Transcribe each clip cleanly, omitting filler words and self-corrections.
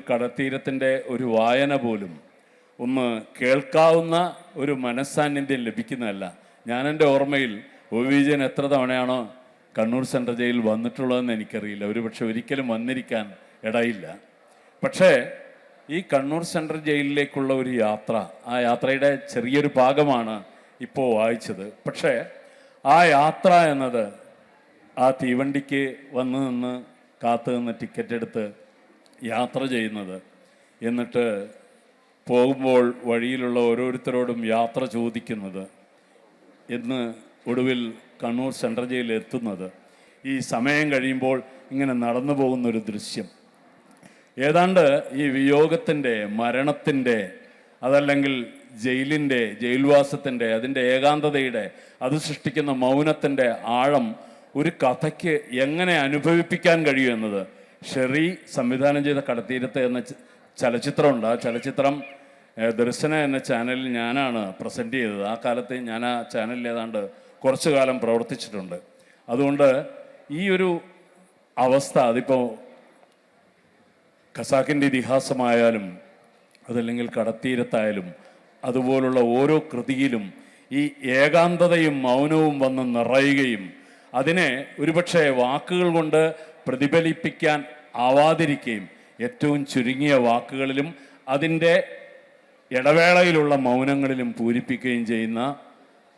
കടൽത്തീരത്തിൻ്റെ ഒരു വായന പോലും ഒന്ന് കേൾക്കാവുന്ന ഒരു മനസ്സാന്നിധ്യം ലഭിക്കുന്നതല്ല. എൻ്റെ ഓർമ്മയിൽ ഒ വിജയൻ എത്ര തവണയാണോ കണ്ണൂർ സെൻട്രൽ ജയിലിൽ വന്നിട്ടുള്ളതെന്ന് എനിക്കറിയില്ല. ഒരുപക്ഷെ ഒരിക്കലും വന്നിരിക്കാൻ ഇടയില്ല. പക്ഷേ ഈ കണ്ണൂർ സെൻട്രൽ ജയിലിലേക്കുള്ള ഒരു യാത്ര, ആ യാത്രയുടെ ചെറിയൊരു ഭാഗമാണ് ഇപ്പോൾ വായിച്ചത്. പക്ഷേ ആ യാത്ര എന്നത്, ആ തീവണ്ടിക്ക് വന്ന് നിന്ന് കാത്തു നിന്ന് ടിക്കറ്റ് എടുത്ത് യാത്ര ചെയ്യുന്നത്, എന്നിട്ട് പോകുമ്പോൾ വഴിയിലുള്ള ഓരോരുത്തരോടും യാത്ര ചോദിക്കുന്നത്, എന്ന് ഒടുവിൽ കണ്ണൂർ സെൻട്രൽ ജയിലിൽ എത്തുന്നത്, ഈ സമയം കഴിയുമ്പോൾ ഇങ്ങനെ നടന്നു പോകുന്നൊരു ദൃശ്യം, ഏതാണ്ട് ഈ വിയോഗത്തിൻ്റെ, മരണത്തിൻ്റെ, അതല്ലെങ്കിൽ ജയിലിൻ്റെ, ജയിൽവാസത്തിൻ്റെ, അതിൻ്റെ ഏകാന്തതയുടെ, അത് സൃഷ്ടിക്കുന്ന മൗനത്തിൻ്റെ ആഴം ഒരു കഥയ്ക്ക് എങ്ങനെ അനുഭവിപ്പിക്കാൻ കഴിയുമെന്നത് ഷെറി സംവിധാനം ചെയ്ത കടൽത്തീരത്ത് എന്ന ചലച്ചിത്രമുണ്ട്. ആ ചലച്ചിത്രം ദർശന എന്ന ചാനലിൽ ഞാനാണ് പ്രസൻറ്റ് ചെയ്തത്. ആ കാലത്ത് ഞാൻ ആ ചാനലിൽ ഏതാണ്ട് കുറച്ചു കാലം പ്രവർത്തിച്ചിട്ടുണ്ട്. അതുകൊണ്ട് ഈ ഒരു അവസ്ഥ, അതിപ്പോൾ ഖസാക്കിൻ്റെ ഇതിഹാസമായാലും അതല്ലെങ്കിൽ കടൽത്തീരത്തായാലും അതുപോലുള്ള ഓരോ കൃതിയിലും ഈ ഏകാന്തതയും മൗനവും വന്ന് നിറയുകയും അതിനെ ഒരുപക്ഷെ വാക്കുകൾ കൊണ്ട് പ്രതിഫലിപ്പിക്കാൻ ആവാതിരിക്കുകയും ഏറ്റവും ചുരുങ്ങിയ വാക്കുകളിലും അതിൻ്റെ ഇടവേളയിലുള്ള മൗനങ്ങളിലും പൂരിപ്പിക്കുകയും ചെയ്യുന്ന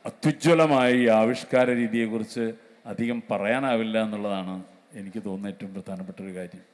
അത്യുജ്വലമായ ഈ ആവിഷ്കാര രീതിയെക്കുറിച്ച് അധികം പറയാനാവില്ല എന്നുള്ളതാണ് എനിക്ക് തോന്നുന്ന ഏറ്റവും പ്രധാനപ്പെട്ട ഒരു കാര്യം.